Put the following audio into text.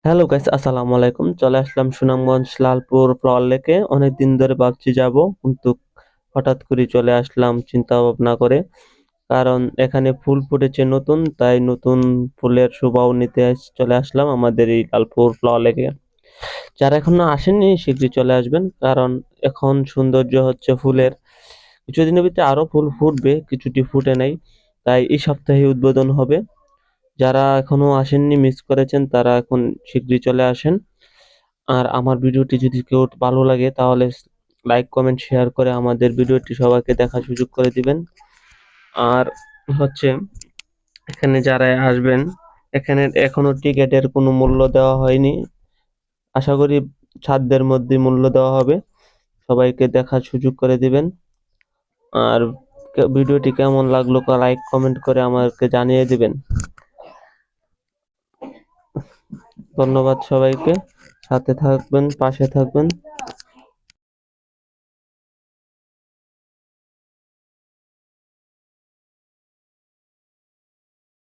Hello guys, আসসালামু আলাইকুম। চলে আসলাম সুনামগঞ্জ লালপুর ফ্লাওয়ার লেকে। অনেকদিন ধরে ভাবছি যাব, কিন্তু হঠাৎ করে চলে আসলাম চিন্তা ভাবনা করে। কারণ এখানে ফুল ফুটেছে নতুন, তাই নতুন ফুলের শোভাও নিতে চলে আসলাম আমাদের এই লালপুর ফ্লাওয়ার লেকে। যারা এখনো আসেননি শীঘ্রই চলে আসবেন, কারণ এখন সৌন্দর্য হচ্ছে ফুলের। কিছুদিনের ভিতরে আরো ফুল ফুটবে, কিছুটি ফুটে নাই, তাই এই সপ্তাহে উদ্বোধন হবে। যারা এখনো আসেননি, মিস করেছেন, তারা এখন শীঘ্রই চলে আসেন। আর আমার ভিডিওটি যদি কেউ ভালো লাগে তাহলে লাইক কমেন্ট শেয়ার করে আমাদের ভিডিওটি সবাইকে দেখার সুযোগ করে দিবেন। আর হচ্ছে এখানে যারা আসবেন, এখানে এখনো টিকেটের কোনো মূল্য দেওয়া হয়নি। আশা করি সাধ্যের মধ্যে মূল্য দেওয়া হবে। সবাইকে দেখার সুযোগ করে দিবেন। আর ভিডিওটি কেমন লাগলো লাইক কমেন্ট করে আমাকে জানিয়ে দিবেন। ধন্যবাদ সবাইকে। সাথে থাকবেন, পাশে থাকবেন।